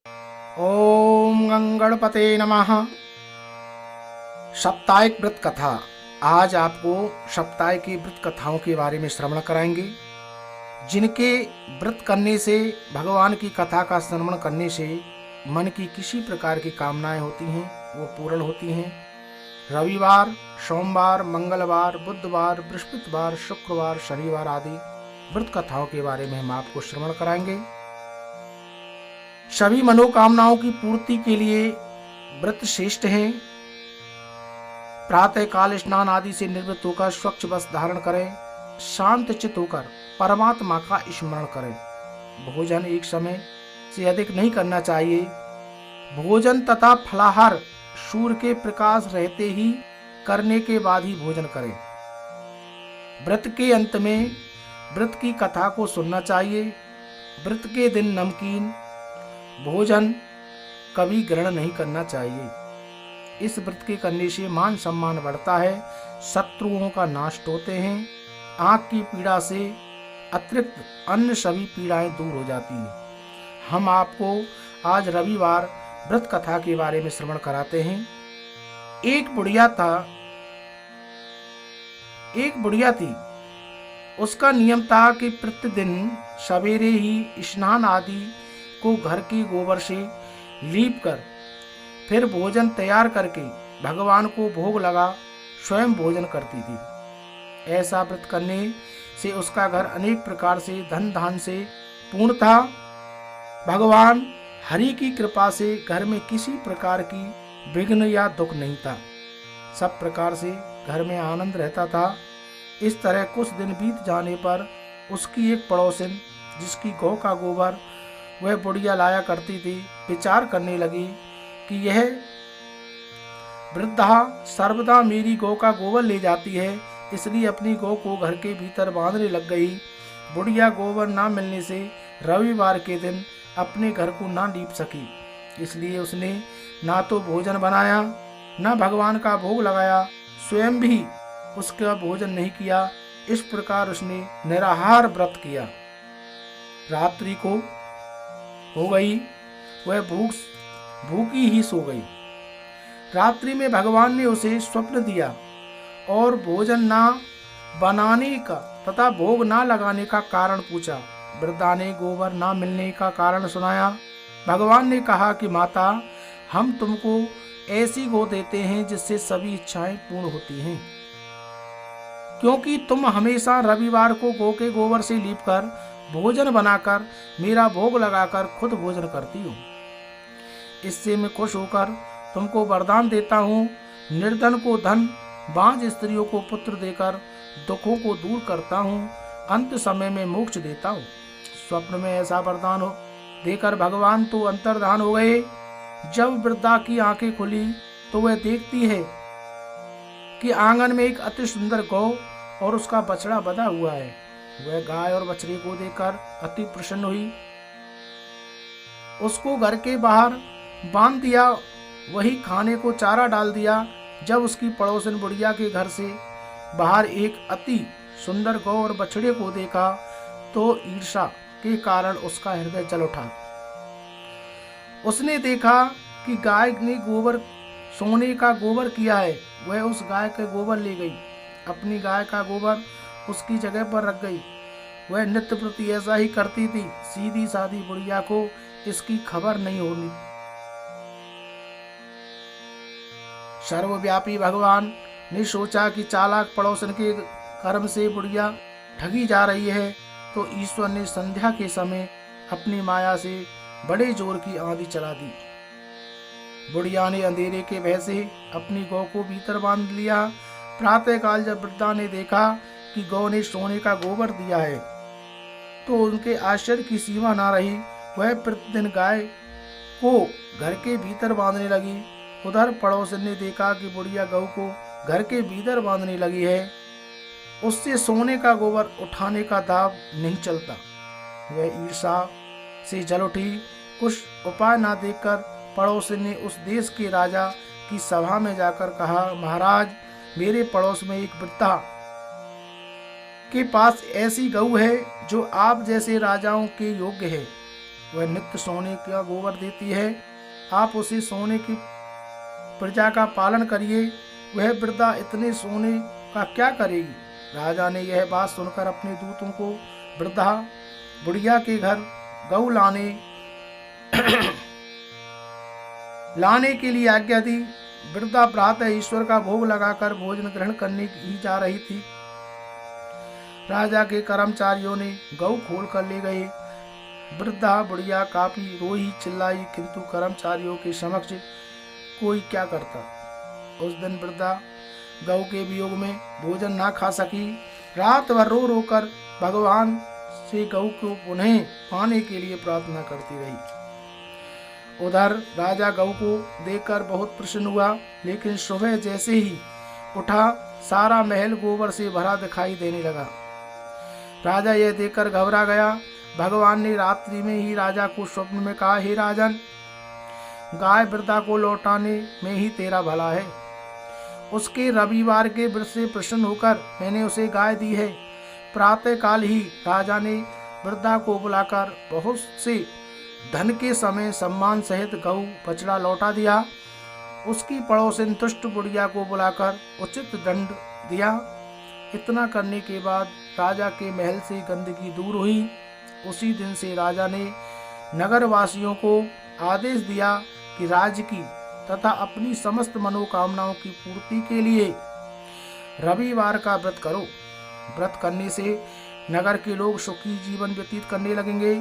ओम गंगणपते नमः। साप्ताहिक व्रत कथा। आज आपको साप्ताहिक की व्रत कथाओं के बारे में श्रवण कराएंगे, जिनके व्रत करने से, भगवान की कथा का श्रवण करने से मन की किसी प्रकार की कामनाएं होती हैं वो पूर्ण होती हैं। रविवार, सोमवार, मंगलवार, बुधवार, बृहस्पतिवार, शुक्रवार, शनिवार आदि व्रत कथाओं के बारे में हम आपको श्रवण कराएंगे। सभी मनोकामनाओं की पूर्ति के लिए व्रत श्रेष्ठ हैं। प्रातः काल स्नान आदि से निवृत्त होकर स्वच्छ वस्त्र धारण करें, शांत चित्त होकर परमात्मा का स्मरण करें। भोजन एक समय से अधिक नहीं करना चाहिए। भोजन तथा फलाहार सूर्य के प्रकाश रहते ही करने के बाद ही भोजन करें। व्रत के अंत में व्रत की कथा को सुनना चाहिए। व्रत के दिन नमकीन भोजन कभी ग्रहण नहीं करना चाहिए। इस व्रत के करने से मान सम्मान बढ़ता है, शत्रुओं का नाश होते हैं, आँख की पीड़ा से अतिरिक्त अन्य सभी पीड़ाएं दूर हो जाती हैं। हम आपको आज रविवार व्रत कथा के बारे में श्रवण कराते हैं। एक बुढ़िया थी। उसका नियम था कि प्रतिदिन सवेरे ही स्नान आदि को घर के गोबर से लीप कर फिर भोजन तैयार करके भगवान को भोग लगा स्वयं भोजन करती थी। ऐसा व्रत करने से उसका घर अनेक प्रकार से धन धान से पूर्ण था। भगवान हरि की कृपा से घर में किसी प्रकार की विघ्न या दुख नहीं था। सब प्रकार से घर में आनंद रहता था। इस तरह कुछ दिन बीत जाने पर उसकी एक पड़ोसिन, जिसकी गौ का गोबर वह बुढ़िया लाया करती थी, विचार करने लगी कि यह वृद्धा सर्वदा मेरी गौ का गोबर ले जाती है, इसलिए अपनी गौ को घर के भीतर बांधने लग गई। बुढ़िया गोबर ना मिलने से रविवार के दिन अपने घर को ना लीप सकी, इसलिए उसने ना तो भोजन बनाया ना भगवान का भोग लगाया, स्वयं भी उसका भोजन नहीं किया। इस प्रकार उसने निराहार व्रत किया। रात्रि को हो गई, वह भूखी ही सो गई। रात्रि में भगवान ने उसे स्वप्न दिया और भोजन ना बनाने का तथा भोग ना लगाने का कारण पूछा। वृद्धा ने गोबर ना मिलने का कारण सुनाया। भगवान ने कहा कि माता, हम तुमको ऐसी गौ देते हैं जिससे सभी इच्छाएं पूर्ण होती हैं, क्योंकि तुम हमेशा रविवार को गौ के गोबर से लीपकर भोजन बनाकर मेरा भोग लगाकर खुद भोजन करती हो। इससे मैं खुश होकर तुमको वरदान देता हूँ। निर्धन को धन, बांझ स्त्रियों को पुत्र देकर दुखों को दूर करता हूँ, अंत समय में मोक्ष देता हूँ। स्वप्न में ऐसा वरदान देकर भगवान तो अंतर्धान हो गए। जब वृद्धा की आंखें खुली तो वह देखती है कि आंगन में एक अति सुंदर गौ और उसका बछड़ा बंधा हुआ है। वह गाय और बछड़े को देखकर अति प्रसन्न हुई। उसको घर के बाहर बांध दिया, वही खाने को चारा डाल दिया। जब उसकी पड़ोसन बुढ़िया के घर से बाहर एक अति सुंदर गौ और बछड़े को देखा तो ईर्ष्या के कारण उसका हृदय जल उठा। उसने देखा कि गाय ने सोने का गोबर किया है। वह उस गाय के गोबर ले गई, अपनी गाय का गोबर उसकी जगह पर रख गई। वह नित्य प्रति ऐसा ही करती थी। सीधी सादी बुढ़िया को इसकी खबर नहीं होनी। सर्वव्यापी भगवान ने सोचा कि चालाक पड़ोसन के कर्म से बुढ़िया ठगी जा रही है, तो ईश्वर ने संध्या के समय अपनी माया से बड़े जोर की आंधी चला दी। बुढ़िया ने अंधेरे के भय से अपनी गौ को भीतर बांध लिया। प्रातः काल जब वृद्धा ने देखा कि गौ ने सोने का गोबर दिया है तो उनके आश्चर्य की सीमा ना रही। वह प्रतिदिन गाय को घर के भीतर बांधने लगी। उधर पड़ोसन ने देखा कि बुढ़िया गौ को घर के भीतर बांधने लगी है, उससे सोने का गोबर उठाने का दाव नहीं चलता। वह ईर्ष्या से जल उठी। कुछ उपाय ना देखकर पड़ोसन ने उस देश के राजा की सभा में जाकर कहा, महाराज, मेरे पड़ोस में एक वृद्धा के पास ऐसी गऊ है जो आप जैसे राजाओं के योग्य है। वह नित्य सोने का गोबर देती है। आप उसे सोने की प्रजा का पालन करिए। वह वृद्धा इतने सोने का क्या करेगी। राजा ने यह बात सुनकर अपने दूतों को वृद्धा बुढ़िया के घर गऊ लाने के लिए आज्ञा दी। वृद्धा प्रातः ईश्वर का भोग लगाकर भोजन ग्रहण करने ही जा रही थी। राजा के कर्मचारियों ने गऊ खोल कर ले गए। वृद्धा बुढ़िया काफी रोई चिल्लाई, किंतु कर्मचारियों के समक्ष कोई क्या करता। उस दिन वृद्धा गऊ के वियोग में भोजन ना खा सकी। रात भर रो रो कर भगवान से गऊ को पुनः पाने के लिए प्रार्थना करती रही। उधर राजा गऊ को देखकर बहुत प्रसन्न हुआ, लेकिन सुबह जैसे ही उठा सारा महल गोबर से भरा दिखाई देने लगा। राजा यह देखकर घबरा गया। भगवान ने रात्रि में ही राजा को स्वप्न में कहा, हे राजन, गाय वृद्धा को लौटाने में ही तेरा भला है। उसके रविवार के व्रत से प्रसन्न होकर मैंने उसे गाय दी है। प्रातः काल ही राजा ने वृद्धा को बुलाकर बहुत से धन के समय सम्मान सहित गऊ बछड़ा लौटा दिया। उसकी पड़ोसिन तुष्ट बुढ़िया को बुलाकर उचित दंड दिया। इतना करने के बाद राजा के महल से गंदगी दूर हुई। उसी दिन से राजा ने नगर वासियों को आदेश दिया कि राज्य की तथा अपनी समस्त मनोकामनाओं की पूर्ति के लिए रविवार का व्रत करो। व्रत करने से नगर के लोग सुखी जीवन व्यतीत करने लगेंगे।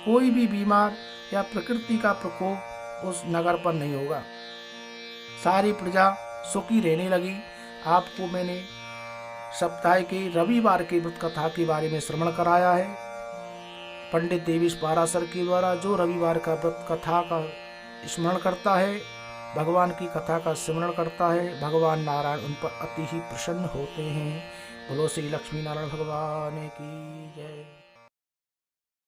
कोई भी बीमार या प्रकृति का प्रकोप उस नगर पर नहीं होगा। सारी प्रजा सुखी रहने लगी। आपको मैंने सप्ताह के रविवार के व्रत कथा के बारे में श्रवण कराया है। पंडित देवेश पाराशर के द्वारा जो रविवार का व्रत कथा का स्मरण करता है, भगवान की कथा का स्मरण करता है, भगवान नारायण उन पर अति ही प्रसन्न होते हैं। बोलो श्री लक्ष्मी नारायण भगवान की जय।